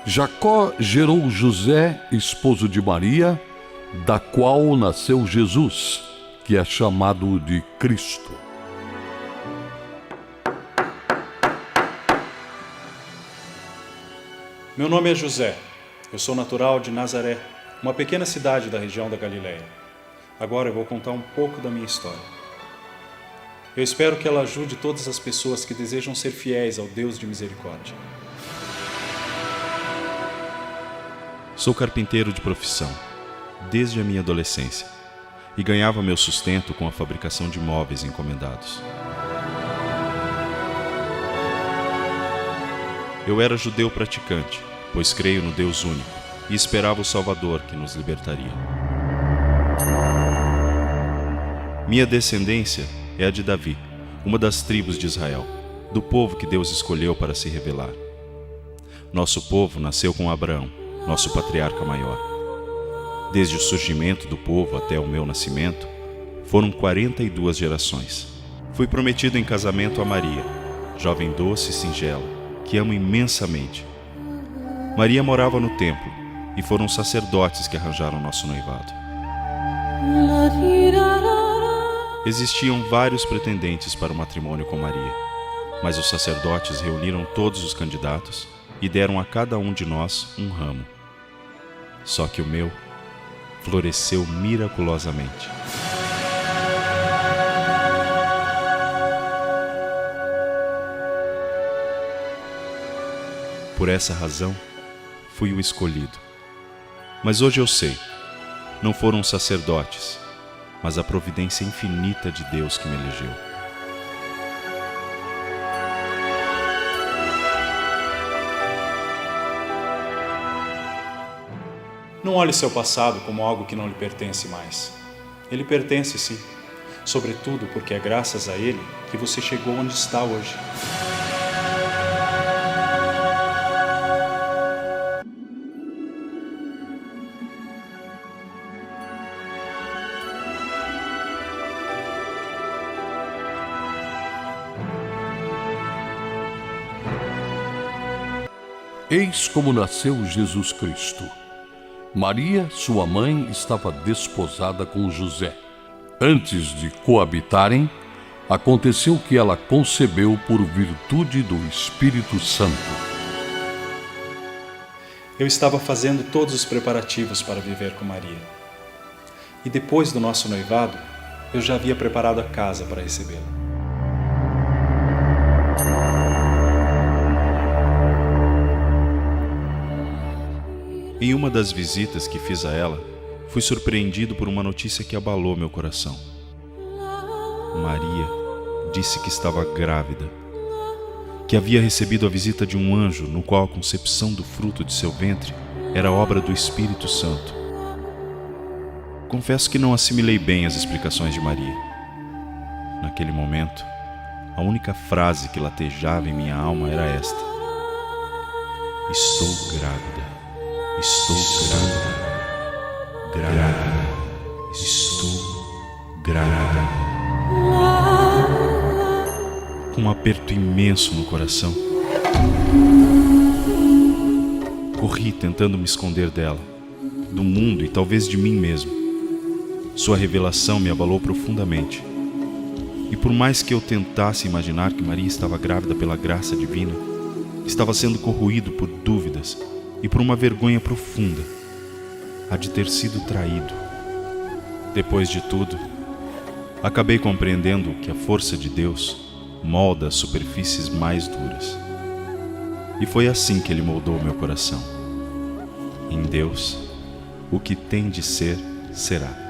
Jacó gerou José, esposo de Maria, da qual nasceu Jesus, que é chamado de Cristo. Meu nome é José. Eu sou natural de Nazaré, uma pequena cidade da região da Galileia. Agora eu vou contar um pouco da minha história. Eu espero que ela ajude todas as pessoas que desejam ser fiéis ao Deus de misericórdia. Sou carpinteiro de profissão, desde a minha adolescência, e ganhava meu sustento com a fabricação de móveis encomendados. Eu era judeu praticante, pois creio no Deus único, e esperava o Salvador que nos libertaria. Minha descendência é a de Davi, uma das tribos de Israel, do povo que Deus escolheu para se revelar. Nosso povo nasceu com Abraão, nosso patriarca maior. Desde o surgimento do povo até o meu nascimento, foram 42 gerações. Fui prometido em casamento a Maria, jovem doce e singela, que amo imensamente. Maria morava no templo, e foram os sacerdotes que arranjaram nosso noivado. Existiam vários pretendentes para o matrimônio com Maria, mas os sacerdotes reuniram todos os candidatos e deram a cada um de nós um ramo. Só que o meu floresceu miraculosamente. Por essa razão, fui o escolhido. Mas hoje eu sei, não foram os sacerdotes, mas a providência infinita de Deus que me elegeu. Não olhe seu passado como algo que não lhe pertence mais. Ele pertence sim, sobretudo porque é graças a ele que você chegou onde está hoje. Eis como nasceu Jesus Cristo. Maria, sua mãe, estava desposada com José. Antes de coabitarem, aconteceu que ela concebeu por virtude do Espírito Santo. Eu estava fazendo todos os preparativos para viver com Maria. E depois do nosso noivado, eu já havia preparado a casa para recebê-la. Em uma das visitas que fiz a ela, fui surpreendido por uma notícia que abalou meu coração. Maria disse que estava grávida, que havia recebido a visita de um anjo no qual a concepção do fruto de seu ventre era obra do Espírito Santo. Confesso que não assimilei bem as explicações de Maria. Naquele momento, a única frase que latejava em minha alma era esta: estou grávida. Estou grávida, estou grávida. Com um aperto imenso no coração, corri tentando me esconder dela, do mundo e talvez de mim mesmo. Sua revelação me abalou profundamente. E por mais que eu tentasse imaginar que Maria estava grávida pela graça divina, estava sendo corroído por dúvidas e por uma vergonha profunda, a de ter sido traído. Depois de tudo, acabei compreendendo que a força de Deus molda as superfícies mais duras. E foi assim que Ele moldou meu coração. Em Deus, o que tem de ser, será.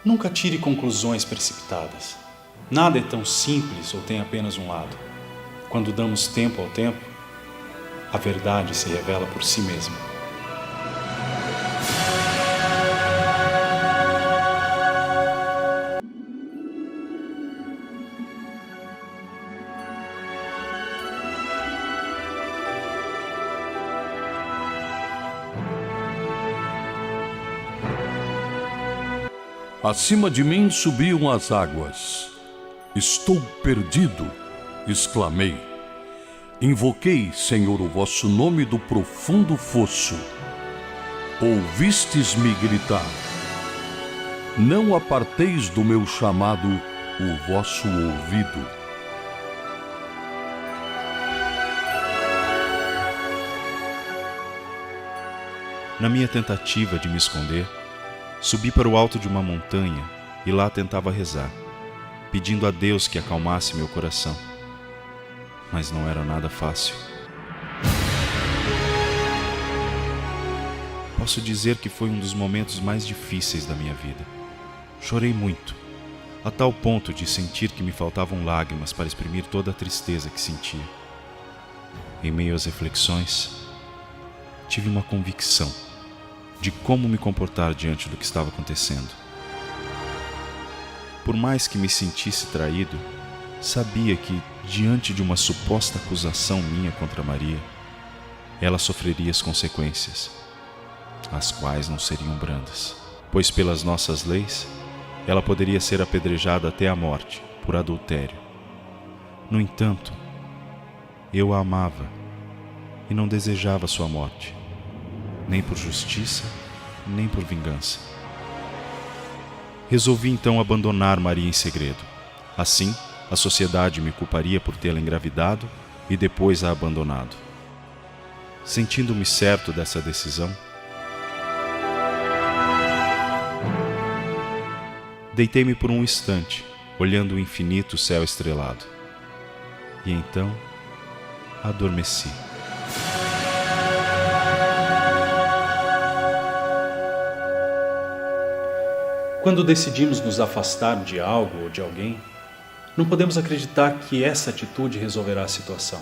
Nunca tire conclusões precipitadas. Nada é tão simples ou tem apenas um lado. Quando damos tempo ao tempo, a verdade se revela por si mesma. Acima de mim subiam as águas. Estou perdido, exclamei. Invoquei, Senhor, o vosso nome do profundo fosso. Ouvistes-me gritar. Não aparteis do meu chamado o vosso ouvido. Na minha tentativa de me esconder, subi para o alto de uma montanha e lá tentava rezar, pedindo a Deus que acalmasse meu coração. Mas não era nada fácil. Posso dizer que foi um dos momentos mais difíceis da minha vida. Chorei muito, a tal ponto de sentir que me faltavam lágrimas para exprimir toda a tristeza que sentia. Em meio às reflexões, tive uma convicção de como me comportar diante do que estava acontecendo. Por mais que me sentisse traído, sabia que, diante de uma suposta acusação minha contra Maria, ela sofreria as consequências, as quais não seriam brandas, pois pelas nossas leis, ela poderia ser apedrejada até a morte por adultério. No entanto, eu a amava e não desejava sua morte, nem por justiça, nem por vingança. Resolvi então abandonar Maria em segredo. Assim, a sociedade me culparia por tê-la engravidado e depois a abandonado. Sentindo-me certo dessa decisão, deitei-me por um instante, olhando o infinito céu estrelado. E então, adormeci. Quando decidimos nos afastar de algo ou de alguém, não podemos acreditar que essa atitude resolverá a situação.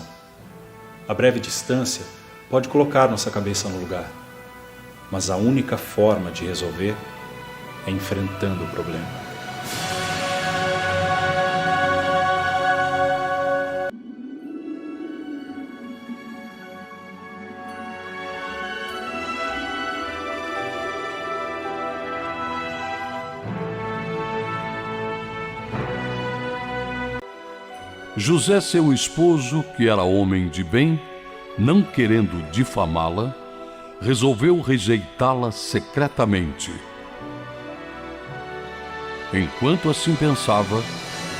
A breve distância pode colocar nossa cabeça no lugar, mas a única forma de resolver é enfrentando o problema. José, seu esposo, que era homem de bem, não querendo difamá-la, resolveu rejeitá-la secretamente. Enquanto assim pensava,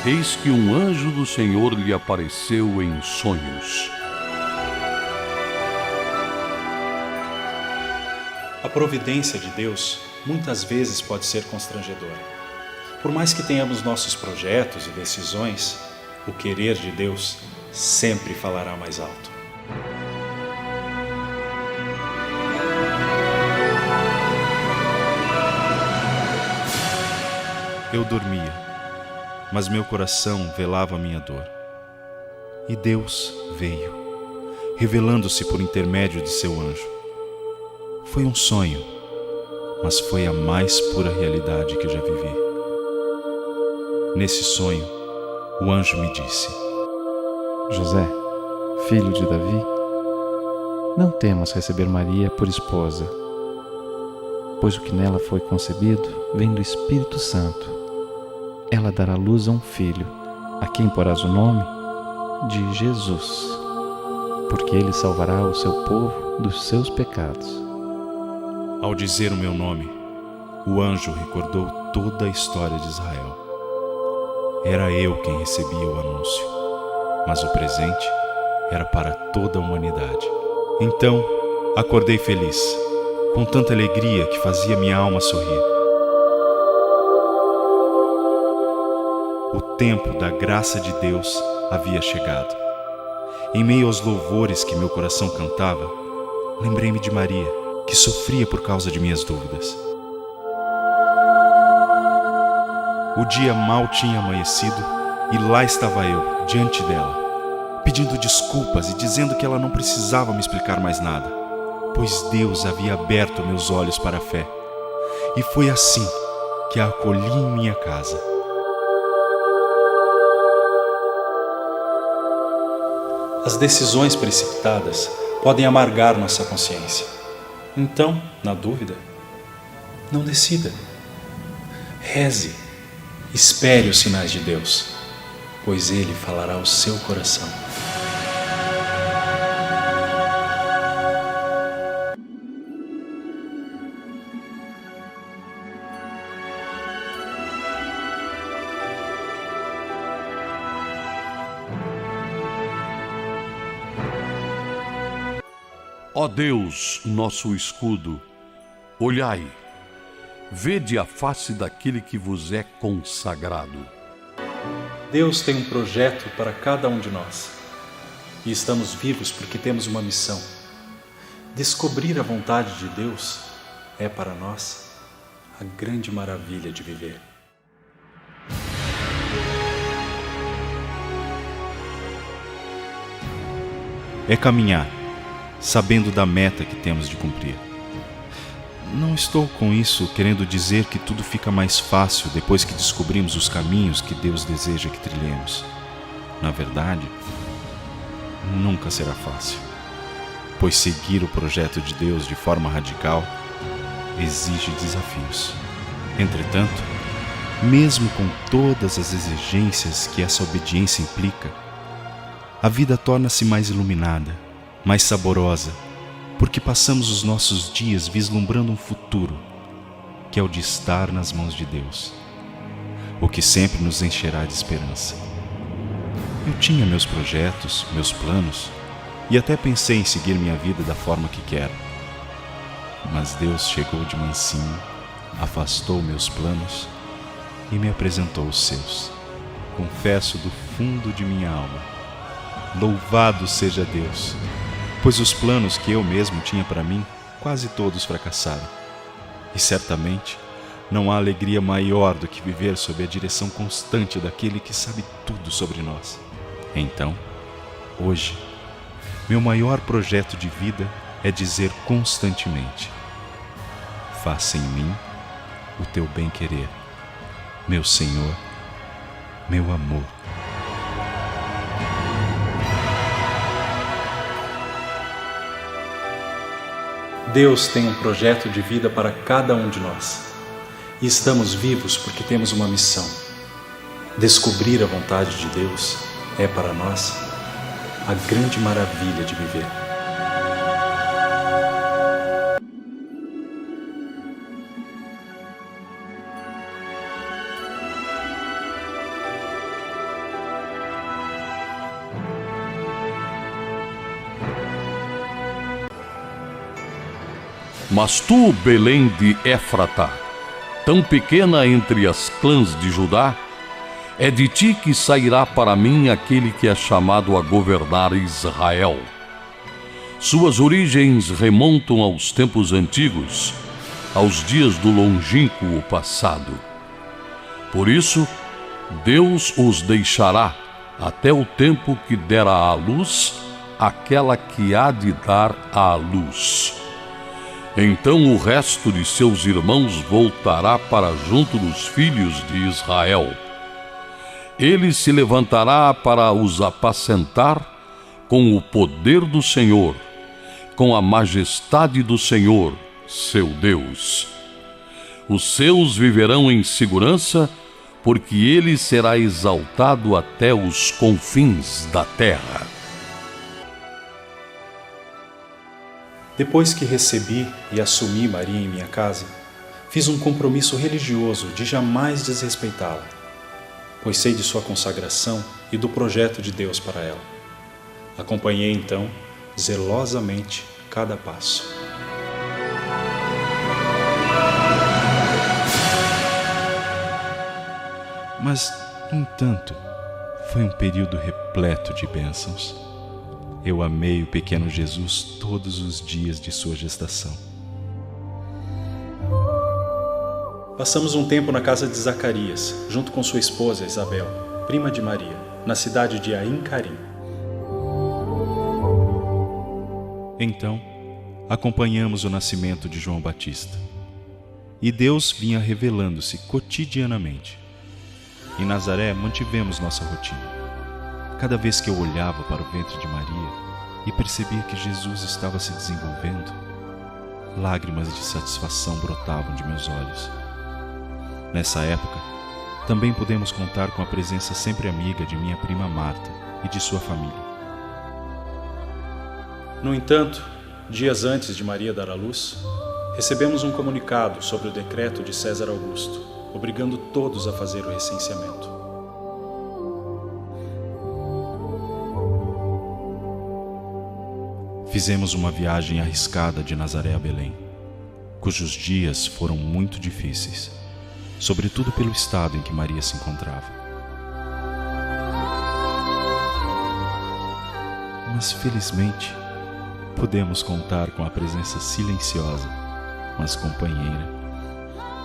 eis que um anjo do Senhor lhe apareceu em sonhos. A providência de Deus muitas vezes pode ser constrangedora. Por mais que tenhamos nossos projetos e decisões, o querer de Deus sempre falará mais alto. Eu dormia, mas meu coração velava a minha dor. E Deus veio, revelando-se por intermédio de seu anjo. Foi um sonho, mas foi a mais pura realidade que eu já vivi. Nesse sonho, o anjo me disse: José, filho de Davi, não temas receber Maria por esposa, pois o que nela foi concebido vem do Espírito Santo. Ela dará luz a um filho, a quem porás o nome de Jesus, porque ele salvará o seu povo dos seus pecados. Ao dizer o meu nome, o anjo recordou toda a história de Israel. Era eu quem recebia o anúncio, mas o presente era para toda a humanidade. Então, acordei feliz, com tanta alegria que fazia minha alma sorrir. O tempo da graça de Deus havia chegado. Em meio aos louvores que meu coração cantava, lembrei-me de Maria, que sofria por causa de minhas dúvidas. O dia mal tinha amanhecido e lá estava eu, diante dela, pedindo desculpas e dizendo que ela não precisava me explicar mais nada, pois Deus havia aberto meus olhos para a fé. E foi assim que a acolhi em minha casa. As decisões precipitadas podem amargar nossa consciência. Então, na dúvida, não decida. Reze, espere os sinais de Deus, pois Ele falará ao seu coração. Ó Deus, nosso escudo, olhai, vede a face daquele que vos é consagrado. Deus tem um projeto para cada um de nós. E estamos vivos porque temos uma missão. Descobrir a vontade de Deus é para nós a grande maravilha de viver. É caminhar, sabendo da meta que temos de cumprir. Não estou com isso querendo dizer que tudo fica mais fácil depois que descobrimos os caminhos que Deus deseja que trilhemos. Na verdade, nunca será fácil, pois seguir o projeto de Deus de forma radical exige desafios. Entretanto, mesmo com todas as exigências que essa obediência implica, a vida torna-se mais iluminada, mais saborosa, porque passamos os nossos dias vislumbrando um futuro, que é o de estar nas mãos de Deus, o que sempre nos encherá de esperança. Eu tinha meus projetos, meus planos, e até pensei em seguir minha vida da forma que quero. Mas Deus chegou de mansinho, afastou meus planos e me apresentou os seus. Confesso do fundo de minha alma: louvado seja Deus, pois os planos que eu mesmo tinha para mim, quase todos fracassaram. E certamente não há alegria maior do que viver sob a direção constante daquele que sabe tudo sobre nós. Então, hoje, meu maior projeto de vida é dizer constantemente: faça em mim o teu bem-querer, meu Senhor, meu amor. Deus tem um projeto de vida para cada um de nós. E estamos vivos porque temos uma missão. Descobrir a vontade de Deus é para nós a grande maravilha de viver. Mas tu, Belém de Éfrata, tão pequena entre as clãs de Judá, é de ti que sairá para mim aquele que é chamado a governar Israel. Suas origens remontam aos tempos antigos, aos dias do longínquo passado. Por isso, Deus os deixará até o tempo que dera à luz aquela que há de dar à luz. Então o resto de seus irmãos voltará para junto dos filhos de Israel. Ele se levantará para os apacentar com o poder do Senhor, com a majestade do Senhor, seu Deus. Os seus viverão em segurança, porque ele será exaltado até os confins da terra. Depois que recebi e assumi Maria em minha casa, fiz um compromisso religioso de jamais desrespeitá-la, pois sei de sua consagração e do projeto de Deus para ela. Acompanhei então, zelosamente, cada passo. Mas, no entanto, foi um período repleto de bênçãos. Eu amei o pequeno Jesus todos os dias de sua gestação. Passamos um tempo na casa de Zacarias, junto com sua esposa Isabel, prima de Maria, na cidade de Ain Carim. Então, acompanhamos o nascimento de João Batista. E Deus vinha revelando-se cotidianamente. Em Nazaré mantivemos nossa rotina. Cada vez que eu olhava para o ventre de Maria e percebia que Jesus estava se desenvolvendo, lágrimas de satisfação brotavam de meus olhos. Nessa época, também podemos contar com a presença sempre amiga de minha prima Marta e de sua família. No entanto, dias antes de Maria dar à luz, recebemos um comunicado sobre o decreto de César Augusto, obrigando todos a fazer o recenseamento. Fizemos uma viagem arriscada de Nazaré a Belém, cujos dias foram muito difíceis, sobretudo pelo estado em que Maria se encontrava. Mas felizmente, podemos contar com a presença silenciosa, mas companheira,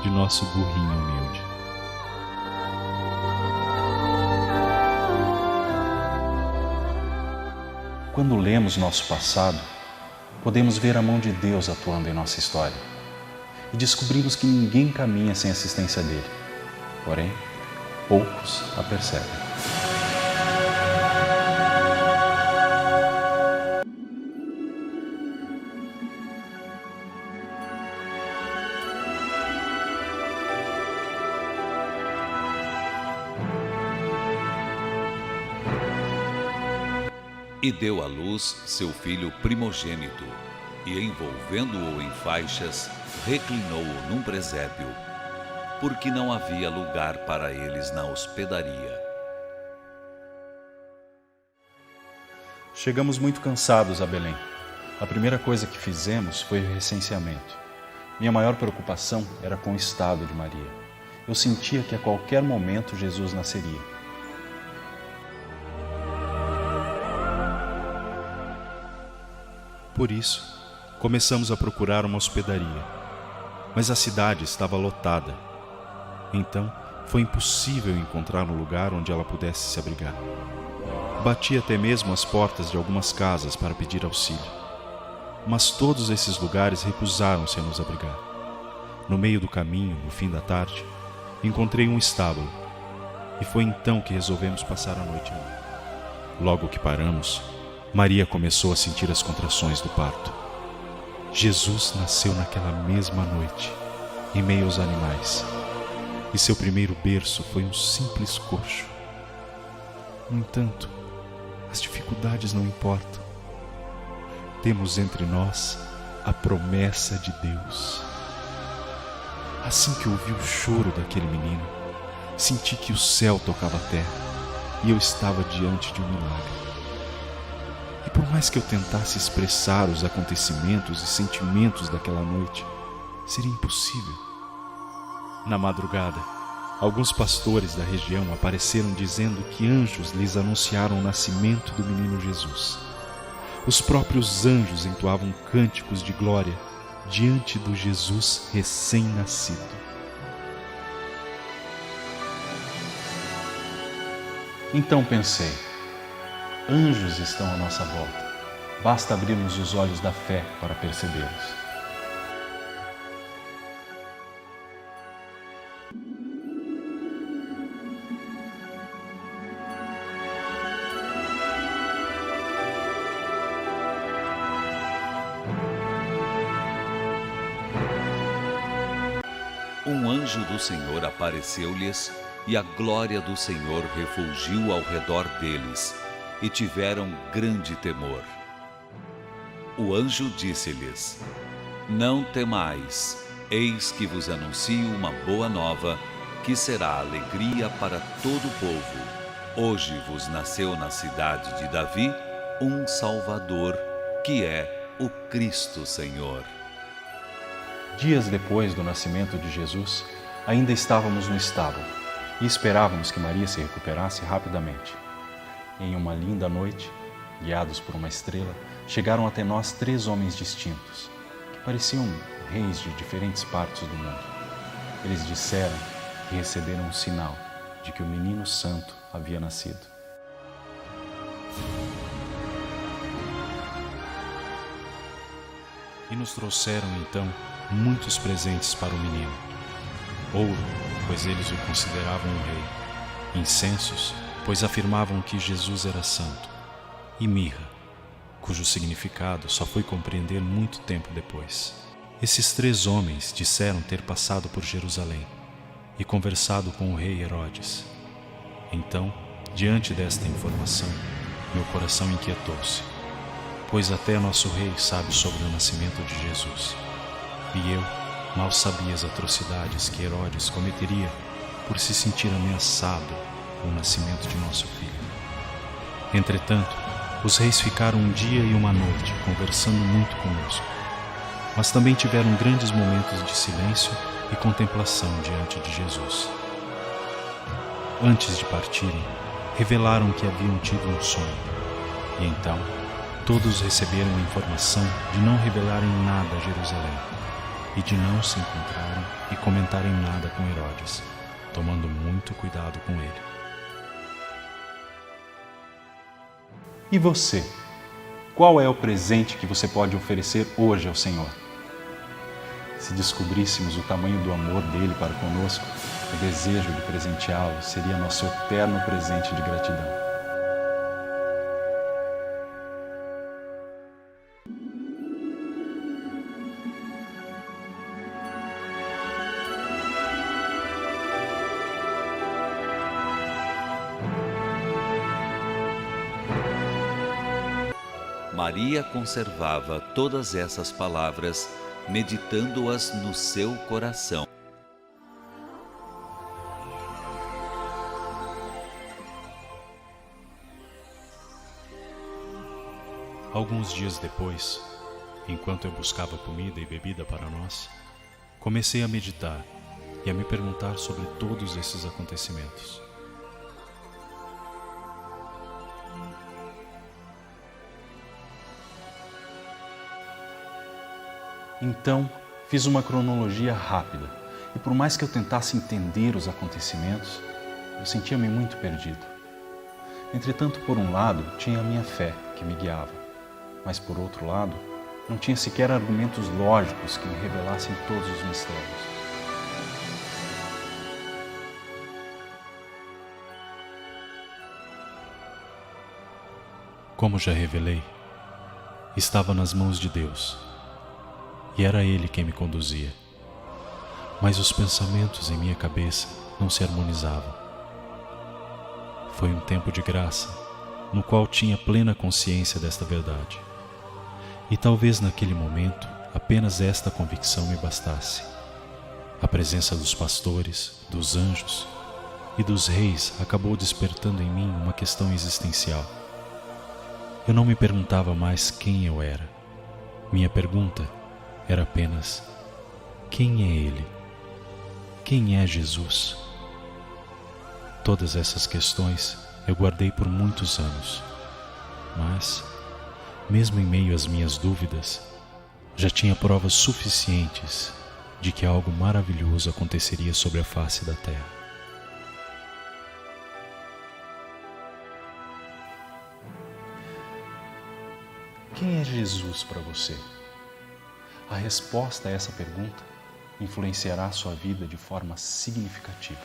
de nosso burrinho humilde. Quando lemos nosso passado, podemos ver a mão de Deus atuando em nossa história e descobrimos que ninguém caminha sem a assistência dele. Porém, poucos a percebem. E deu à luz seu filho primogênito, e envolvendo-o em faixas, reclinou-o num presépio, porque não havia lugar para eles na hospedaria. Chegamos muito cansados a Belém. A primeira coisa que fizemos foi o recenseamento. Minha maior preocupação era com o estado de Maria. Eu sentia que a qualquer momento Jesus nasceria. Por isso, começamos a procurar uma hospedaria, mas a cidade estava lotada. Então, foi impossível encontrar um lugar onde ela pudesse se abrigar. Bati até mesmo as portas de algumas casas para pedir auxílio, mas todos esses lugares recusaram-se a nos abrigar. No meio do caminho, no fim da tarde, encontrei um estábulo, e foi então que resolvemos passar a noite ali. Logo que paramos, Maria começou a sentir as contrações do parto. Jesus nasceu naquela mesma noite, em meio aos animais, e seu primeiro berço foi um simples coxo. No entanto, as dificuldades não importam. Temos entre nós a promessa de Deus. Assim que ouvi o choro daquele menino, senti que o céu tocava a terra e eu estava diante de um milagre. E por mais que eu tentasse expressar os acontecimentos e sentimentos daquela noite, seria impossível. Na madrugada, alguns pastores da região apareceram dizendo que anjos lhes anunciaram o nascimento do menino Jesus. Os próprios anjos entoavam cânticos de glória diante do Jesus recém-nascido. Então pensei, anjos estão à nossa volta. Basta abrirmos os olhos da fé para percebê-los. Um anjo do Senhor apareceu-lhes, e a glória do Senhor refulgiu ao redor deles, e tiveram grande temor. O anjo disse-lhes: Não temais, eis que vos anuncio uma boa nova, que será alegria para todo o povo. Hoje vos nasceu na cidade de Davi um Salvador, que é o Cristo Senhor. Dias depois do nascimento de Jesus, ainda estávamos no estábulo e esperávamos que Maria se recuperasse rapidamente. Em uma linda noite, guiados por uma estrela, chegaram até nós 3 homens distintos, que pareciam reis de diferentes partes do mundo. Eles disseram que receberam um sinal de que o menino santo havia nascido. E nos trouxeram então muitos presentes para o menino. Ouro, pois eles o consideravam um rei. Incensos, pois afirmavam que Jesus era santo. E mirra, cujo significado só foi compreender muito tempo depois. Esses 3 homens disseram ter passado por Jerusalém e conversado com o rei Herodes. Então, diante desta informação, meu coração inquietou-se, pois até nosso rei sabe sobre o nascimento de Jesus. E eu mal sabia as atrocidades que Herodes cometeria por se sentir ameaçado com o nascimento de nosso filho. Entretanto, os reis ficaram um dia e uma noite conversando muito conosco, mas também tiveram grandes momentos de silêncio e contemplação diante de Jesus. Antes de partirem, revelaram que haviam tido um sonho, e então todos receberam a informação de não revelarem nada a Jerusalém e de não se encontrarem e comentarem nada com Herodes, tomando muito cuidado com ele. E você? Qual é o presente que você pode oferecer hoje ao Senhor? Se descobríssemos o tamanho do amor dele para conosco, o desejo de presenteá-lo seria nosso eterno presente de gratidão. Maria conservava todas essas palavras, meditando-as no seu coração. Alguns dias depois, enquanto eu buscava comida e bebida para nós, comecei a meditar e a me perguntar sobre todos esses acontecimentos. Então, fiz uma cronologia rápida, e por mais que eu tentasse entender os acontecimentos, eu sentia-me muito perdido. Entretanto, por um lado, tinha a minha fé que me guiava, mas por outro lado, não tinha sequer argumentos lógicos que me revelassem todos os mistérios. Como já revelei, estava nas mãos de Deus, e era Ele quem me conduzia. Mas os pensamentos em minha cabeça não se harmonizavam. Foi um tempo de graça, no qual tinha plena consciência desta verdade. E talvez naquele momento apenas esta convicção me bastasse. A presença dos pastores, dos anjos e dos reis acabou despertando em mim uma questão existencial. Eu não me perguntava mais quem eu era. Minha pergunta era apenas: quem é Ele? Quem é Jesus? Todas essas questões eu guardei por muitos anos, mas, mesmo em meio às minhas dúvidas, já tinha provas suficientes de que algo maravilhoso aconteceria sobre a face da terra. Quem é Jesus para você? A resposta a essa pergunta influenciará a sua vida de forma significativa.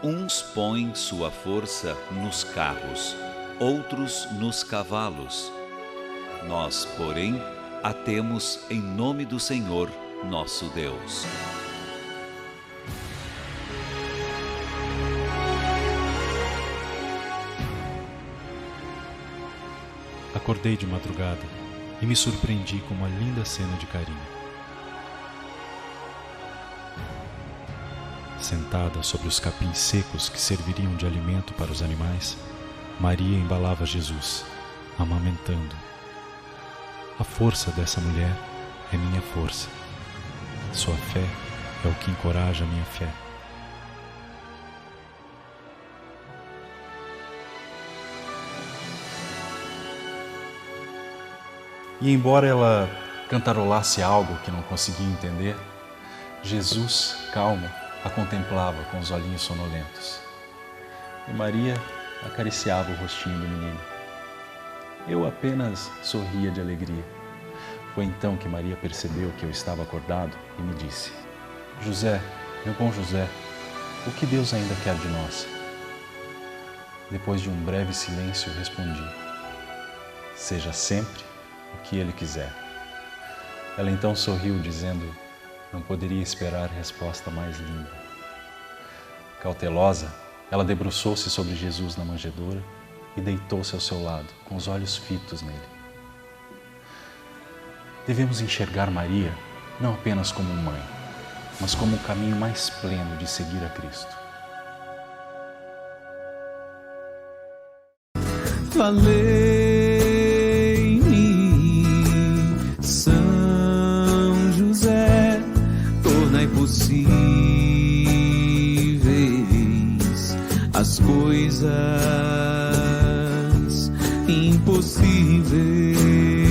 Uns põem sua força nos carros, outros nos cavalos. Nós, porém, a temos em nome do Senhor, nosso Deus. Acordei de madrugada e me surpreendi com uma linda cena de carinho. Sentada sobre os capins secos que serviriam de alimento para os animais, Maria embalava Jesus, amamentando. A força dessa mulher é minha força. Sua fé é o que encoraja a minha fé. E embora ela cantarolasse algo que não conseguia entender, Jesus, calmo, a contemplava com os olhinhos sonolentos. E Maria acariciava o rostinho do menino. Eu apenas sorria de alegria. Foi então que Maria percebeu que eu estava acordado e me disse: José, meu bom José, o que Deus ainda quer de nós? Depois de um breve silêncio, respondi: seja sempre o que Ele quiser. Ela então sorriu, dizendo: não poderia esperar resposta mais linda. Cautelosa, ela debruçou-se sobre Jesus na manjedoura e deitou-se ao seu lado, com os olhos fitos nele. Devemos enxergar Maria não apenas como mãe, mas como o caminho mais pleno de seguir a Cristo. Valei-me, São José, tornai possíveis as coisas impossíveis.